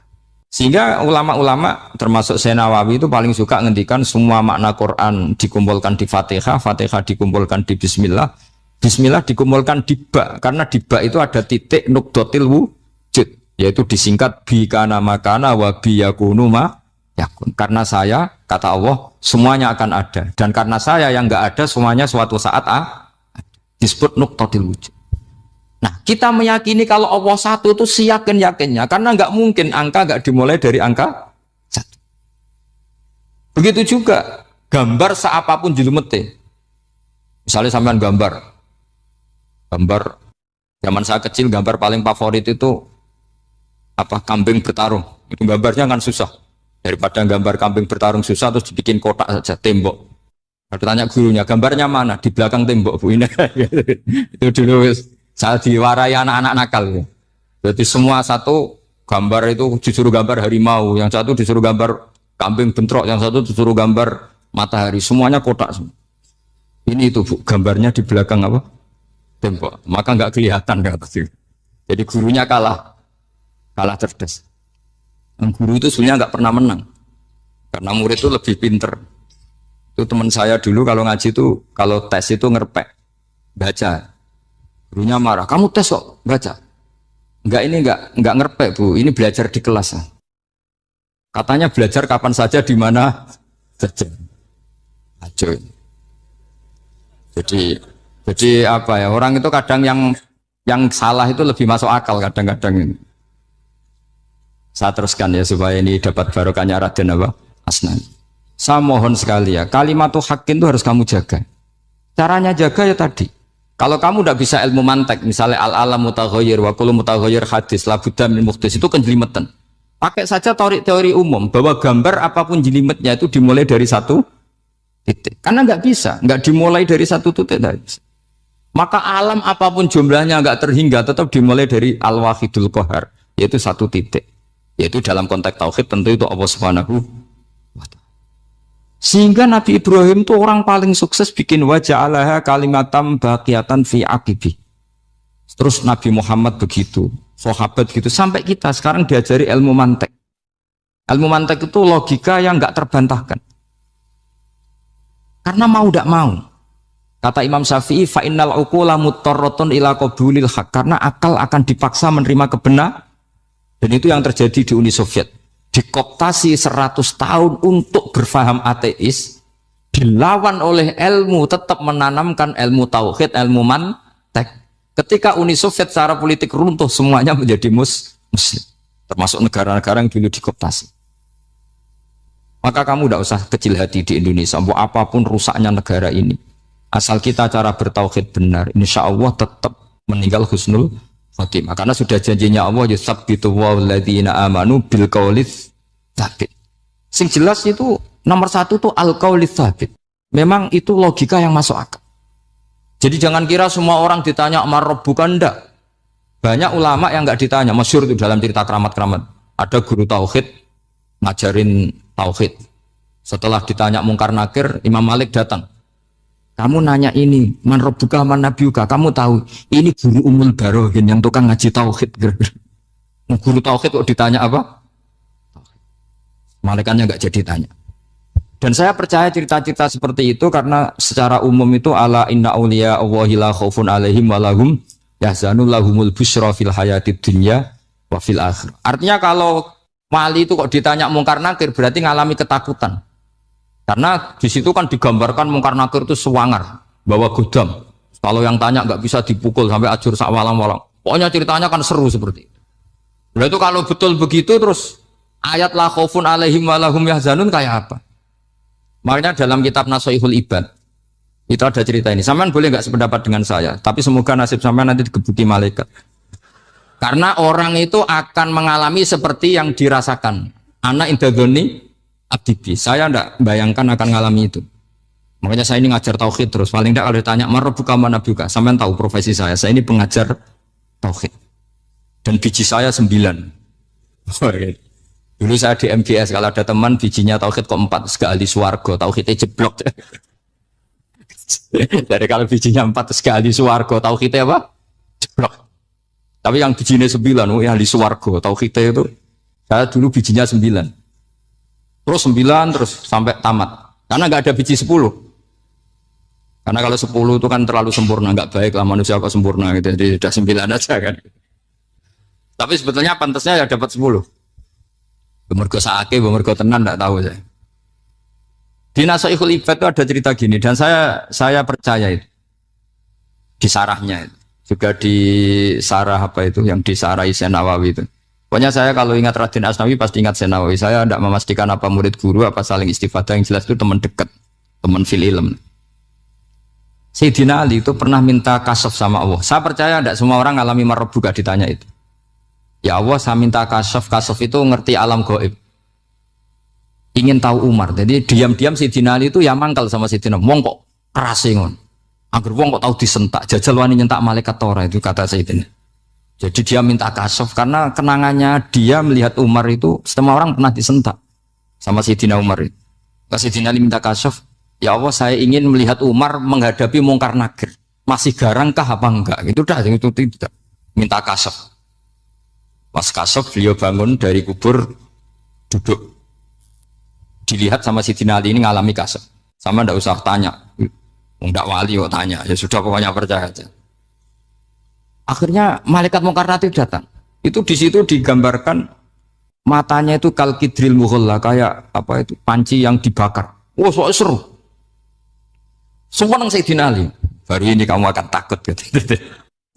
Sehingga ulama-ulama termasuk Syekh Nawawi itu paling suka ngendikan semua makna Quran dikumpulkan di Fatihah, Fatihah dikumpulkan di Bismillah, Bismillah dikumpulkan di ba, karena di ba itu ada titik nukdotil wujud, yaitu disingkat bi kana makana wa bi yakunu ma yakun. Karena saya, kata Allah, semuanya akan ada, dan karena saya yang enggak ada, semuanya suatu saat disebut nukdotil wujud. Nah, kita meyakini kalau Allah satu itu seyakin-yakinnya, karena nggak mungkin angka nggak dimulai dari angka satu. Begitu juga gambar seapapun julumete. Misalnya sampean gambar zaman saya kecil, gambar paling favorit itu apa, kambing bertarung. Itu gambarnya kan susah. Daripada gambar kambing bertarung susah terus dibikin kotak saja, tembok. Kalau tanya gurunya, gambarnya mana? Di belakang tembok, Bu. Ini itu dulu saya diwarai anak-anak nakal. Berarti semua satu gambar itu disuruh gambar harimau, yang satu disuruh gambar kambing bentrok, yang satu disuruh gambar matahari, semuanya kotak semua. Ini itu Bu, gambarnya di belakang apa? Tembok. Maka nggak kelihatan kata sih. Jadi gurunya kalah cerdas. Dan guru itu sebenarnya nggak pernah menang, karena murid itu lebih pinter. Itu teman saya dulu kalau ngaji itu, kalau tes itu ngerpek baca. Gurunya marah, kamu tes kok baca? Enggak ngerpek Bu, ini belajar di kelas. Katanya belajar kapan saja, di mana saja. Acuh. Jadi apa ya, orang itu kadang yang salah itu lebih masuk akal kadang-kadang ini. Saya teruskan ya supaya ini dapat barokahnya Raden apa? Asnan. Saya mohon sekali ya, kalimatul haqqin itu harus kamu jaga. Caranya jaga ya tadi. Kalau kamu tidak bisa ilmu mantek, misalnya al-alam mutaghayyir wa kullu mutaghayyir hadis la budda min muhdits, itu kan jelimetan. Pakai saja teori umum bahwa gambar apapun jelimetnya itu dimulai dari satu titik. Karena nggak bisa, nggak dimulai dari satu titik. Maka alam apapun jumlahnya nggak terhingga, tetap dimulai dari al-wahidul qahar, yaitu satu titik. Yaitu dalam konteks tauhid tentu itu Allah Subhanahu wa ta'ala. Sehingga Nabi Ibrahim itu orang paling sukses bikin waja'alaha kalimatam baqiyatan fi aqibi. Terus Nabi Muhammad begitu, sahabat gitu, sampai kita sekarang diajari ilmu mantek. Ilmu mantek itu logika yang enggak terbantahkan. Karena mau tidak mau. Kata Imam Syafi'i, fa innal uqula muttarratun ila qabulil haq, karena akal akan dipaksa menerima kebenaran. Dan itu yang terjadi di Uni Soviet. Dikoptasi 100 tahun untuk berfaham ateis, dilawan oleh ilmu, tetap menanamkan ilmu tauhid, ilmu mantek. Ketika Uni Soviet secara politik runtuh, semuanya menjadi muslim, termasuk negara-negara yang dulu dikoptasi. Maka kamu tidak usah kecil hati di Indonesia, apapun rusaknya negara ini, asal kita cara bertauhid benar, insya Allah tetap meninggal husnul khotimah. Karena sudah janjinya Allah, yusabbitu walladzina amanu bil qaulits tsabit. Sing jelas itu nomor satu tuh al qaulits tsabit. Memang itu logika yang masuk akal. Jadi jangan kira semua orang ditanya marabbuka, ndak. Banyak ulama yang enggak ditanya, masyhur itu dalam cerita keramat-keramat. Ada guru tauhid ngajarin tauhid. Setelah ditanya mungkar nakir, Imam Malik datang. Kamu nanya ini, man rabbuka man nabiyuka, kamu tahu ini guru Ummul Barohin yang tukang ngaji tauhid. Guru tauhid kok ditanya apa? Malaikatnya enggak jadi tanya. Dan saya percaya cerita-cerita seperti itu karena secara umum itu ala inna auliya Allahi la khaufun alaihim walahum yahzanun lahumul busyra fil hayatid dunya wa fil akhir. Artinya kalau wali itu kok ditanya mungkar nakir berarti ngalami ketakutan. Karena di situ kan digambarkan mungkar nakir itu sewangar, bawa godam. Kalau yang tanya nggak bisa dipukul sampai ajur sak walang-walang. Pokoknya ceritanya kan seru seperti itu. Nah itu kalau betul begitu terus ayat la khaufun alaihim walahum yahzanun kayak apa? Makanya dalam kitab Nashihul Ibad itu ada cerita ini. Sampean boleh nggak sependapat dengan saya, tapi semoga nasib sampean nanti digebuki malaikat. Karena orang itu akan mengalami seperti yang dirasakan. Anak indadzoni abdibi. Saya tidak bayangkan akan mengalami itu. Makanya saya ini ngajar tauhid terus. Paling tidak kalau ditanya marabbuka man nabiyuka, sampean tahu profesi saya. Saya ini pengajar tauhid. Dan biji saya 9. Dulu saya di MGS, kalau ada teman bijinya tauhid kok 4, segala ahli swarga, tauhidnya jeblok. Dari kalau bijinya 4, segala ahli swarga, tauhidnya apa? Jeblok. Tapi yang bijinya 9, ya ahli swarga, tauhidnya itu Saya dulu bijinya 9. Terus 9 terus sampai tamat. Karena nggak ada biji 10. Karena kalau 10 itu kan terlalu sempurna, nggak baik lah manusia kok sempurna gitu. Jadi udah 9 aja kan. Tapi sebetulnya pantasnya ya dapat 10. Bemergo saake, bemergo tenan nggak tahu saya. Di Nasaihul Ibad itu ada cerita gini dan saya percaya itu. Di sarahnya itu. Juga di sarah apa itu yang disarahi Senawawi itu. Pokoknya saya kalau ingat Raden Asnawi pasti ingat Senawawi. Saya tidak memastikan apa murid guru apa saling istifadah, yang jelas itu teman dekat, teman fil ilm. Sayyidina Ali itu pernah minta kasaf sama Allah. Saya percaya tidak semua orang ngalami marbuka ditanya itu. Ya Allah, saya minta kasaf itu ngerti alam gaib. Ingin tahu Umar. Jadi diam-diam Sayyidina Ali itu ya mangkal sama Sayyidina. Wong kok keras ngon. Angger wong kok tahu disentak. Jajal wani nyentak malaikat Tora itu kata Sayyidina. Jadi dia minta kasaf karena kenangannya dia melihat Umar itu semua orang pernah disentak sama Sayyidina Umar itu. Sayyidina Ali minta kasaf, ya Allah saya ingin melihat Umar menghadapi mungkar nakir. Masih garangkah apa enggak? Itu dah itu tidak. Minta kasaf. Pas kasaf beliau bangun dari kubur duduk. Dilihat sama Sayyidina Ali ini ngalami kasaf. Sama ndak usah tanya. Enggak wali kok tanya. Ya sudah pokoknya percaya aja. Akhirnya malaikat mungkar nakir datang. Itu di situ digambarkan matanya itu kalkidril mughalla kayak apa itu panci yang dibakar. Wah, soal seru. Semua nang Sayyidina Ali. Baru ini kamu akan takut gitu.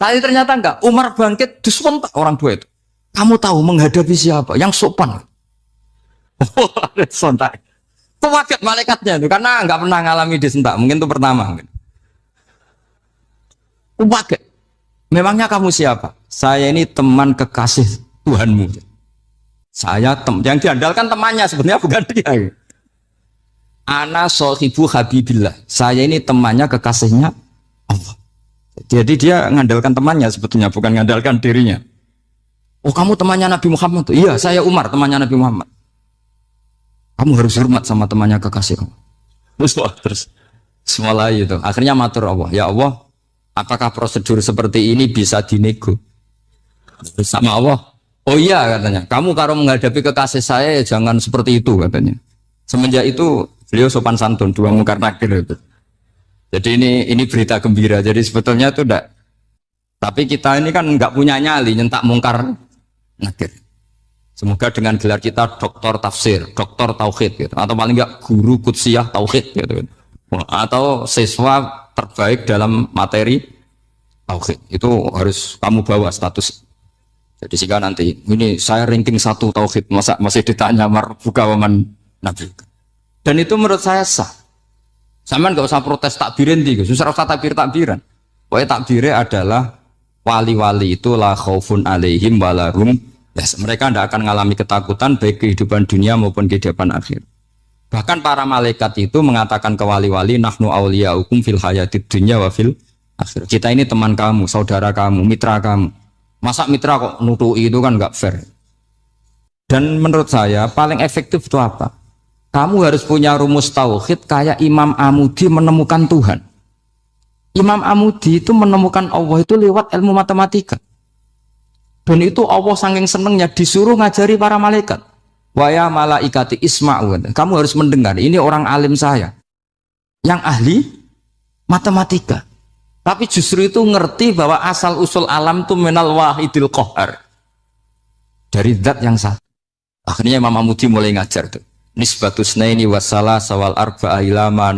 Tapi ternyata enggak. Umar bangkit disentak orang tua itu. Kamu tahu menghadapi siapa? Yang sopan. Sontak. Kaget malaikatnya itu karena enggak pernah ngalami disentak. Mungkin itu pertama. Kaget. Memangnya kamu siapa? Saya ini teman kekasih Tuhanmu. Saya yang diandalkan temannya sebenarnya bukan dia. Ana sohibu habibillah. Saya ini temannya kekasihnya Allah. Jadi dia mengandalkan temannya sebetulnya bukan mengandalkan dirinya. Oh kamu temannya Nabi Muhammad? Iya saya Umar temannya Nabi Muhammad. Kamu harus hormat sama temannya kekasih Allah. Terus mulai itu. Akhirnya matur Allah. Ya Allah. Apakah prosedur seperti ini bisa dinego? Sama Allah. Oh iya katanya. Kamu kalau menghadapi kekasih saya ya jangan seperti itu katanya. Semenjak itu beliau sopan santun dua mungkar nakir itu. Jadi ini berita gembira. Jadi sebetulnya itu enggak. Tapi kita ini kan enggak punya nyali nyentak mungkar nakir. Semoga dengan gelar kita doktor tafsir, doktor tauhid gitu. Atau paling enggak guru kutsiyah tauhid gitu. Atau siswa terbaik dalam materi tauhid itu harus kamu bawa status. Jadi jika nanti ini saya ranking 1 tauhid masa masih ditanya marbuka waman nabi. Dan itu menurut saya sah. Sama nggak usah protes takbirin tiga, susah usah takbiran. Pokoknya takbirnya adalah wali-wali itu la khaufun alaihim walahum. Yes, mereka tidak akan mengalami ketakutan baik kehidupan dunia maupun kehidupan akhir. Bahkan para malaikat itu mengatakan ke wali-wali nahnu auliyaukum fil hayatid dunya wa fil akhir. Kita ini teman kamu, saudara kamu, mitra kamu. Masa mitra kok nutui itu kan nggak fair. Dan menurut saya paling efektif itu apa? Kamu harus punya rumus tauhid kayak Imam Amudi menemukan Tuhan. Imam Amudi itu menemukan Allah itu lewat ilmu matematika. Dan itu Allah saking senengnya disuruh ngajari para malaikat. Wa ya malaikati isma'u. Kamu harus mendengar, ini orang alim saya yang ahli matematika. Tapi justru itu ngerti bahwa asal usul alam itu minal wahidil qahar. Dari zat yang satu. Akhirnya Imam Amudi mulai ngajar tuh. Nisbatus naini wassalah sawal arba'a ila ma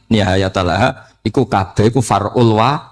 nihayatalaha iku kabeh iku far'ul wa